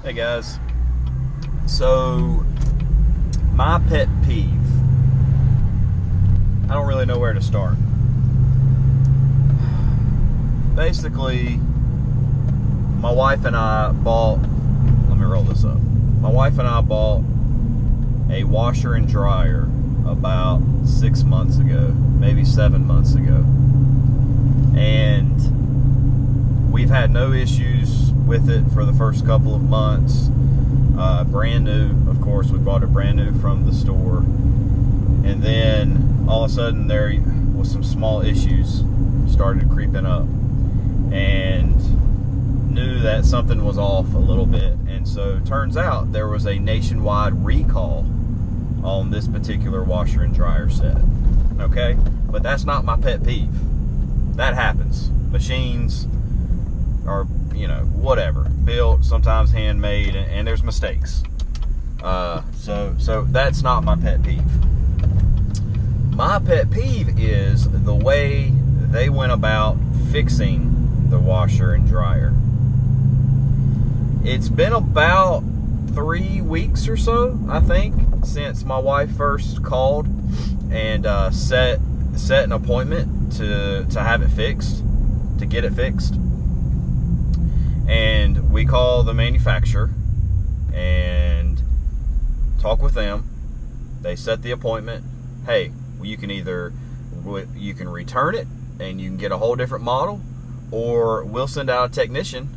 Hey guys, so my pet peeve, I don't really know where to start. Basically, my wife and I bought, let me roll this up. My wife and I bought a washer and dryer about 6 months ago, maybe 7 months ago. And we've had no issues with it for the first couple of months. Brand new, of course, we bought it brand new from the store. And then all of a sudden there was some small issues started creeping up, and knew that something was off a little bit. And so it turns out there was a nationwide recall on this particular washer and dryer set. Okay? But that's not my pet peeve. That happens. Machines are, whatever, built, sometimes handmade, and there's mistakes. So that's not my pet peeve. My pet peeve is the way they went about fixing the washer and dryer. It's been about 3 weeks or so, I think, since my wife first called and set an appointment to have it fixed, to get it fixed. And we call the manufacturer and talk with them. They set the appointment. Hey, you can return it and you can get a whole different model, or we'll send out a technician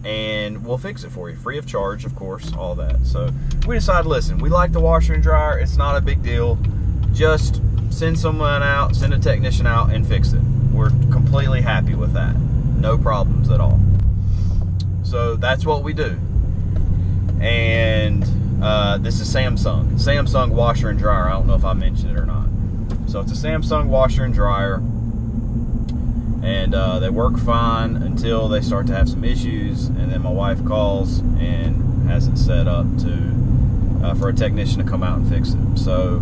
and we'll fix it for you, free of charge, of course, all that. So we decided, listen, we like the washer and dryer. It's not a big deal. Just send someone out, send a technician out and fix it. We're completely happy with that. No problems at all. So that's what we do. And this is Samsung washer and dryer. I don't know if I mentioned it or not. So it's a Samsung washer and dryer, and they work fine until they start to have some issues, and then my wife calls and has it set up for a technician to come out and fix it. So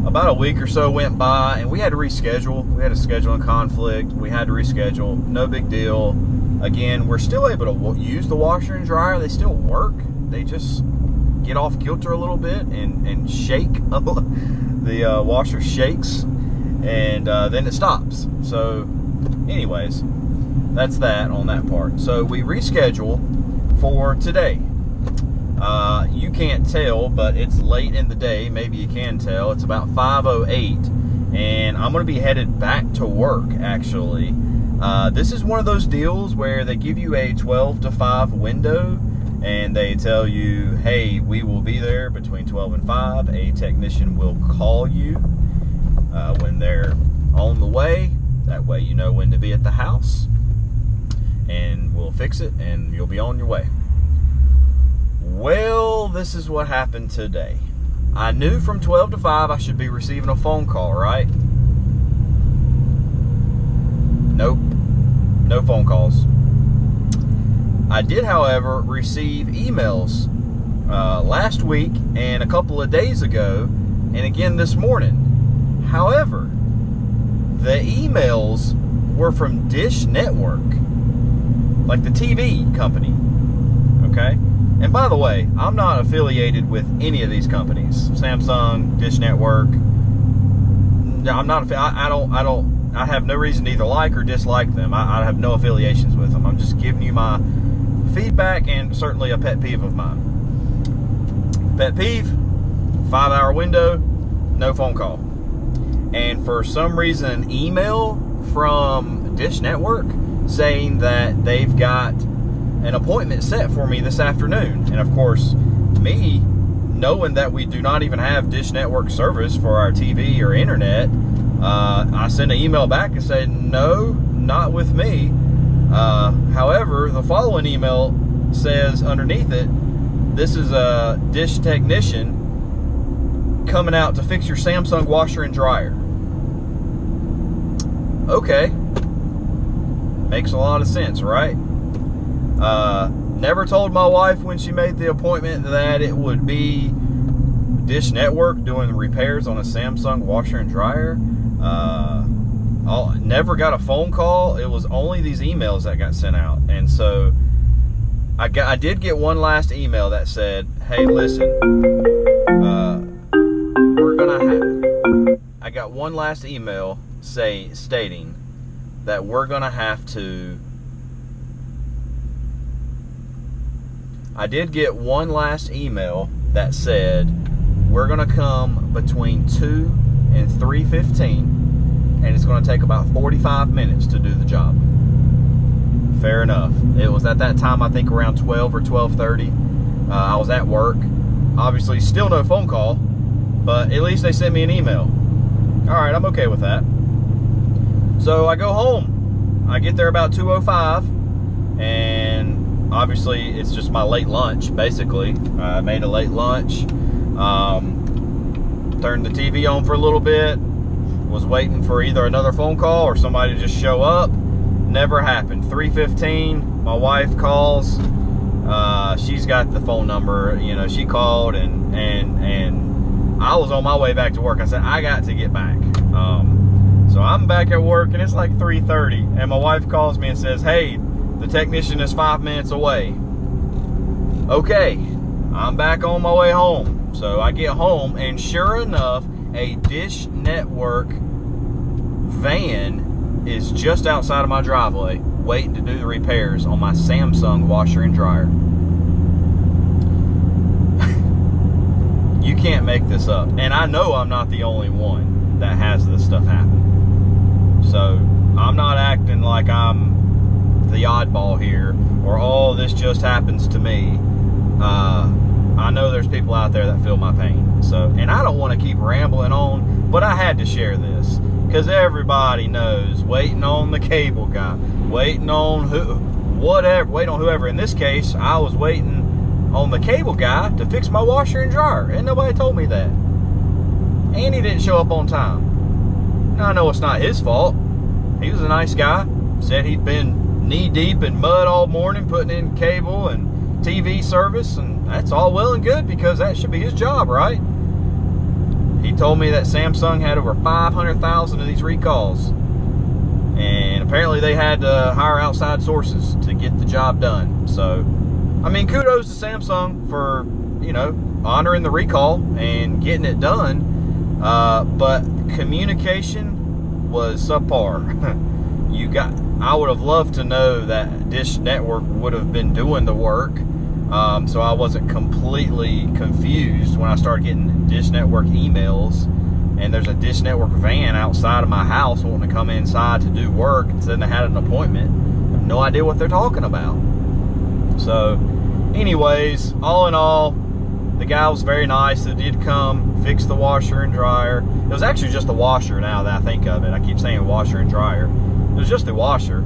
about a week or so went by, and we had to reschedule. We had a scheduling conflict. We had to reschedule. No big deal. Again, we're still able to use the washer and dryer. They still work. They just get off kilter a little bit and shake. The washer shakes, and then it stops. So anyways, that's that on that part. So we reschedule for today. You can't tell, but it's late in the day. Maybe you can tell. It's about 5:08, and I'm going to be headed back to work, actually. This is one of those deals where they give you a 12 to 5 window, and they tell you, hey, we will be there between 12 and 5. A technician will call you when they're on the way. That way you know when to be at the house, and we'll fix it, and you'll be on your way. Well, this is what happened today. I knew from 12 to 5 I should be receiving a phone call, right? Nope. No phone calls. I did, however, receive emails last week and a couple of days ago, and again this morning. However, the emails were from Dish Network, like the TV company. Okay? And by the way, I'm not affiliated with any of these companies. Samsung, Dish Network. I'm not. I have no reason to either like or dislike them. I have no affiliations with them. I'm just giving you my feedback, and certainly a pet peeve of mine. Pet peeve, 5-hour window, no phone call. And for some reason, an email from Dish Network saying that they've got an appointment set for me this afternoon. And of course, me, knowing that we do not even have Dish Network service for our TV or internet, I sent an email back and said, no, not with me. However, the following email says underneath it, this is a Dish technician coming out to fix your Samsung washer and dryer. Okay. Makes a lot of sense, right? Never told my wife when she made the appointment that it would be Dish Network doing repairs on a Samsung washer and dryer. Never got a phone call. It was only these emails that got sent out. And so I did get one last email that said, hey, listen, I got one last email stating that we're gonna have to. I did get one last email that said we're gonna come between 2 and 3:15, and it's gonna take about 45 minutes to do the job. Fair enough. It was at that time, I think around 12 or 12:30. I was at work. Obviously, still no phone call, but at least they sent me an email. All right, I'm okay with that. So I go home. I get there about 2:05, and obviously it's just my late lunch, basically. I made a late lunch, turned the TV on for a little bit, was waiting for either another phone call or somebody to just show up. Never happened. 3:15, my wife calls. She's got the phone number, you know, she called, and I was on my way back to work. I said, I got to get back. So I'm back at work, and it's like 3:30, and my wife calls me and says, hey, the technician is 5 minutes away. Okay, I'm back on my way home. So I get home, and sure enough, a Dish Network van is just outside of my driveway waiting to do the repairs on my Samsung washer and dryer. You can't make this up. And I know I'm not the only one that has this stuff happen. So I'm not acting like I'm the oddball here, or oh, this just happens to me. I know there's people out there that feel my pain. So, and I don't want to keep rambling on, but I had to share this because everybody knows, waiting on the cable guy, waiting on whoever. In this case, I was waiting on the cable guy to fix my washer and dryer, and nobody told me that. And he didn't show up on time. Now I know it's not his fault. He was a nice guy. Said he'd been knee deep in mud all morning putting in cable and TV service, and that's all well and good because that should be his job, right? He told me that Samsung had over 500,000 of these recalls, and apparently they had to hire outside sources to get the job done. So, I mean, kudos to Samsung for, you know, honoring the recall and getting it done, but communication was subpar. I would have loved to know that Dish Network would have been doing the work, so I wasn't completely confused when I started getting Dish Network emails, and there's a Dish Network van outside of my house wanting to come inside to do work and saying they had an appointment. I have no idea what they're talking about. So anyways, all in all, the guy was very nice that did come, fix the washer and dryer. It was actually just the washer now that I think of it. I keep saying washer and dryer. It was just the washer.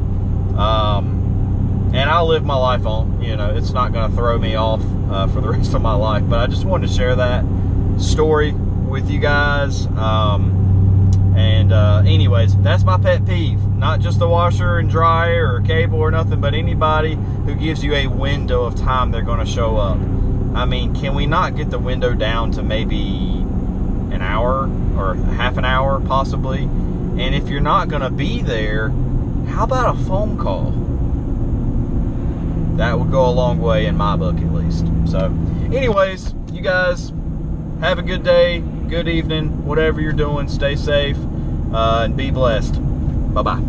And I'll live my life on. You know, it's not going to throw me off for the rest of my life. But I just wanted to share that story with you guys. Anyways, that's my pet peeve. Not just the washer and dryer or cable or nothing, but anybody who gives you a window of time they're going to show up. I mean, can we not get the window down to maybe an hour or half an hour possibly? And if you're not going to be there, how about a phone call? That would go a long way in my book, at least. So, anyways, you guys have a good day, good evening, whatever you're doing. Stay safe and be blessed. Bye-bye.